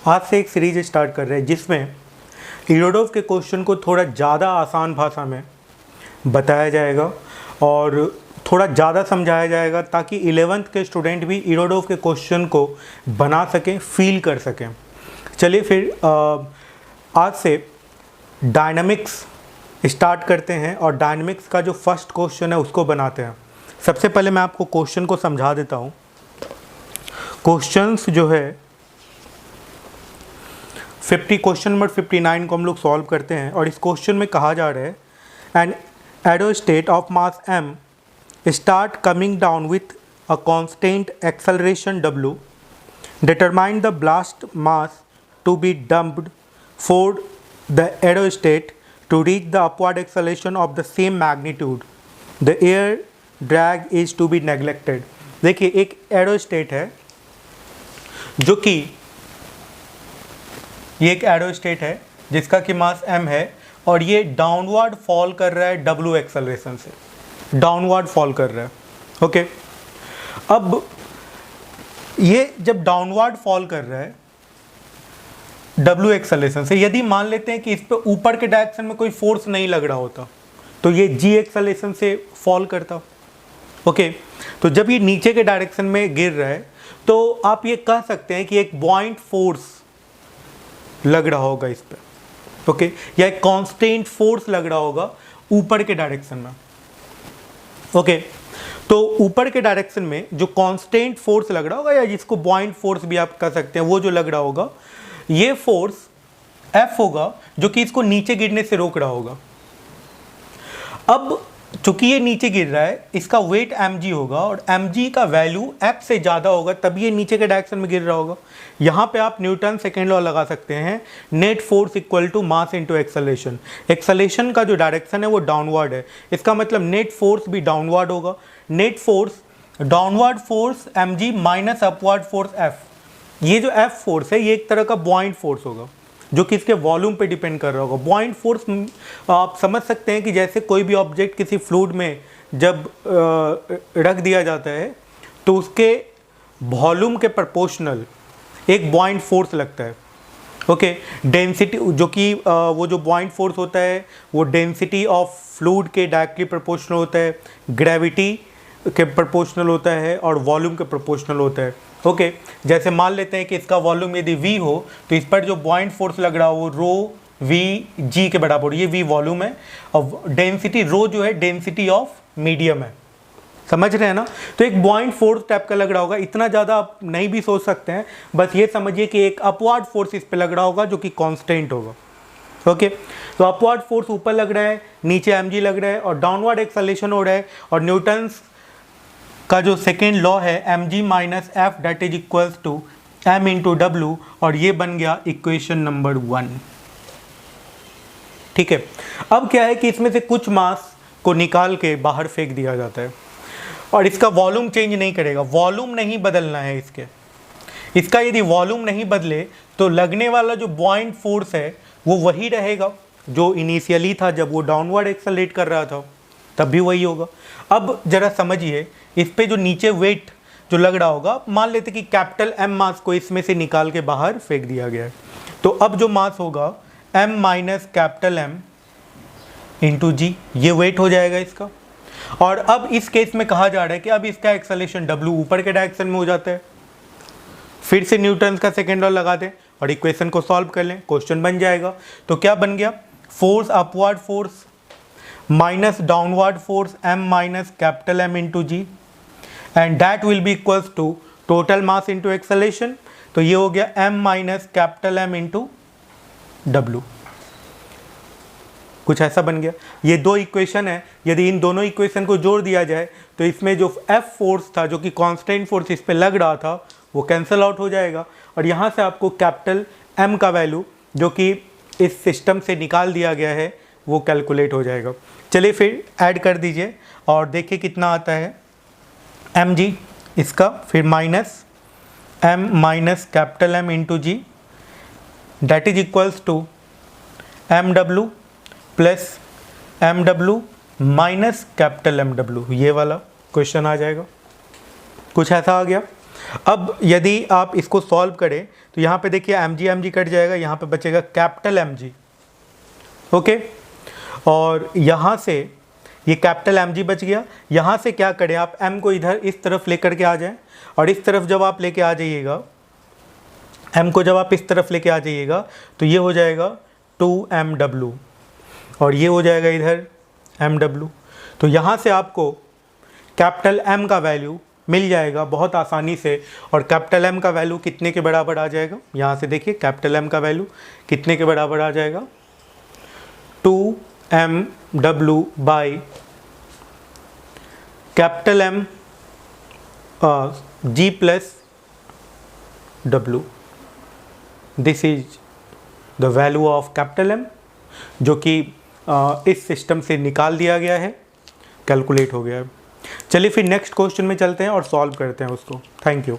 आज से एक सीरीज स्टार्ट कर रहे हैं जिसमें इरोडोव के क्वेश्चन को थोड़ा ज़्यादा आसान भाषा में बताया जाएगा और थोड़ा ज़्यादा समझाया जाएगा ताकि 11th के स्टूडेंट भी इरोडोव के क्वेश्चन को बना सकें, फील कर सकें। चलिए फिर आज से डायनामिक्स स्टार्ट करते हैं और डायनामिक्स का जो फर्स्ट क्वेश्चन है उसको बनाते हैं। सबसे पहले मैं आपको क्वेश्चन को समझा देता हूँ। क्वेश्चंस जो है 50 क्वेश्चन नंबर 59 को हम लोग सॉल्व करते हैं और इस क्वेश्चन में कहा जा रहा है एन एडोस्टेट of mass m start coming down with a constant acceleration w, determine the blast mass to be dumped for the aerostat to reach the upward acceleration of the same magnitude. The air drag is to be neglected. देखिए एक aerostat है जो कि ये एक aerostat है जिसका कि मास m है और ये डाउनवर्ड फॉल कर रहा है w एक्सेलरेशन से, डाउनवर्ड फॉल कर रहा है। ओके, अब ये जब डाउनवर्ड फॉल कर रहा है w एक्सेलरेशन से, यदि मान लेते हैं कि इस पे ऊपर के डायरेक्शन में कोई फोर्स नहीं लग रहा होता तो ये g एक्सेलरेशन से फॉल करता। ओके, तो जब ये नीचे के डायरेक्शन में गिर रहा है तो आप ये कह सकते हैं कि एक बॉइंट फोर्स लग रहा होगा इस पे। ओके, या एक कांस्टेंट फोर्स लग रहा होगा ऊपर के डायरेक्शन में। ओके, तो ऊपर के डायरेक्शन में जो कांस्टेंट फोर्स लग रहा होगा या जिसको बॉइंट फोर्स भी आप कह सकते हैं, वो जो लग रहा होगा ये फोर्स F होगा जो कि इसको नीचे गिरने से रोक रहा होगा। अब चूंकि ये नीचे गिर रहा है इसका वेट mg होगा और mg का वैल्यू F से ज़्यादा होगा तभी ये नीचे के डायरेक्शन में गिर रहा होगा। यहाँ पे आप न्यूटन सेकेंड लॉ लगा सकते हैं, net force equal to mass into acceleration. Acceleration का जो डायरेक्शन है वो डाउनवर्ड है, इसका मतलब नेट फोर्स भी डाउनवर्ड होगा। Net force downward force mg minus upward force F। ये जो F फोर्स है ये एक तरह का बॉइंट फोर्स होगा जो कि इसके वॉल्यूम पे डिपेंड कर रहा होगा। बॉइंट फोर्स आप समझ सकते हैं कि जैसे कोई भी ऑब्जेक्ट किसी फ्लूइड में जब रख दिया जाता है तो उसके वॉल्यूम के प्रोपोर्शनल एक बॉइंट फोर्स लगता है। ओके, डेंसिटी जो कि वो जो बॉइंट फोर्स होता है वो डेंसिटी ऑफ फ्लूइड के डायरेक्टली प्रोपोर्शनल होता है, ग्रेविटी के प्रोपोर्शनल होता है और वॉल्यूम के प्रोपोर्शनल होता है। ओके, जैसे मान लेते हैं कि इसका वॉल्यूम यदि v हो तो इस पर जो बॉइंट फोर्स लग रहा हो वो रो v g के बराबर, ये v वॉल्यूम है और डेंसिटी रो जो है डेंसिटी ऑफ मीडियम है। समझ रहे हैं ना? तो एक बॉइंट फोर्स टाइप का लग रहा होगा, इतना ज़्यादा आप नहीं भी सोच सकते हैं, बस ये समझिए कि एक अपवर्ड फोर्स इस पर लग रहा होगा जो कि कॉन्स्टेंट होगा। ओके, तो अपवर्ड फोर्स ऊपर लग रहा है, नीचे mg लग रहा है और डाउनवर्ड एक्सेलरेशन हो रहा है और न्यूटन्स का जो सेकेंड लॉ है mg minus F that is equals to m into W और ये बन गया इक्वेशन नंबर 1। ठीक है, अब क्या है कि इसमें से कुछ मास को निकाल के बाहर फेंक दिया जाता है और इसका वॉल्यूम चेंज नहीं करेगा, वॉल्यूम नहीं बदलना है इसका यदि वॉल्यूम नहीं बदले तो लगने वाला जो बॉइंट फोर्स है वो वही रहेगा जो इनिशियली था जब वो डाउनवर्ड एक्सेलरेट कर रहा था, तब भी वही होगा। अब जरा समझिए, इस पे जो नीचे वेट जो लग रहा होगा, मान लेते कि कैपिटल M मास को इसमें से निकाल के बाहर फेंक दिया गया है, तो अब जो मास होगा M minus capital M into g, ये वेट हो जाएगा इसका। और अब इस केस में कहा जा रहा है कि अब इसका एक्सेलरेशन W ऊपर के डायरेक्शन में हो जाता है। फिर से न्यूटन का सेकेंड लॉ लगा दें और इक्वेशन को सॉल्व कर लें, क्वेश्चन बन जाएगा। तो क्या बन गया? Force upward force minus downward force m minus capital M into g and that will be equals to total mass into acceleration. तो ये हो गया m minus capital M into W, कुछ ऐसा बन गया। ये दो इक्वेशन है, यदि इन दोनों इक्वेशन को जोड़ दिया जाए तो इसमें जो F फोर्स था जो कि कांस्टेंट फोर्स इस पे लग रहा था वो कैंसिल आउट हो जाएगा और यहाँ से आपको कैपिटल M का वैल्यू जो कि इस सिस्टम से निकाल दिया गया है वो कैलकुलेट हो जाएगा। चलिए फिर ऐड कर दीजिए और देखिए कितना आता है mg इसका, फिर minus m minus capital M into g that is equals to mw plus mw minus capital MW, ये वाला क्वेश्चन आ जाएगा। कुछ ऐसा आ गया। अब यदि आप इसको सॉल्व करें तो यहाँ पे देखिए mg कट जाएगा, यहाँ पे बचेगा कैपिटल mg। ओके, और यहाँ से ये कैपिटल mg बच गया। यहाँ से क्या करें आप, m को इधर इस तरफ लेकर के आ जाएं, और इस तरफ जब आप लेके आ जाइएगा, m को जब आप इस तरफ लेके आ जाइएगा तो ये हो जाएगा 2mw, और ये हो जाएगा इधर mw। तो यहाँ से आपको कैपिटल M का वैल्यू मिल जाएगा बहुत आसानी से। और कैपिटल M का वैल्यू कितने के बराबर आ जाएगा, यहाँ से देखिए कैपिटल M का वैल्यू कितने के बराबर आ जाएगा, 2mw by capital M g plus w। This is the value of capital M, जो कि इस सिस्टम से निकाल दिया गया है, कैलकुलेट हो गया है। चलिए फिर नेक्स्ट क्वेश्चन में चलते हैं और सॉल्व करते हैं उसको। Thank you.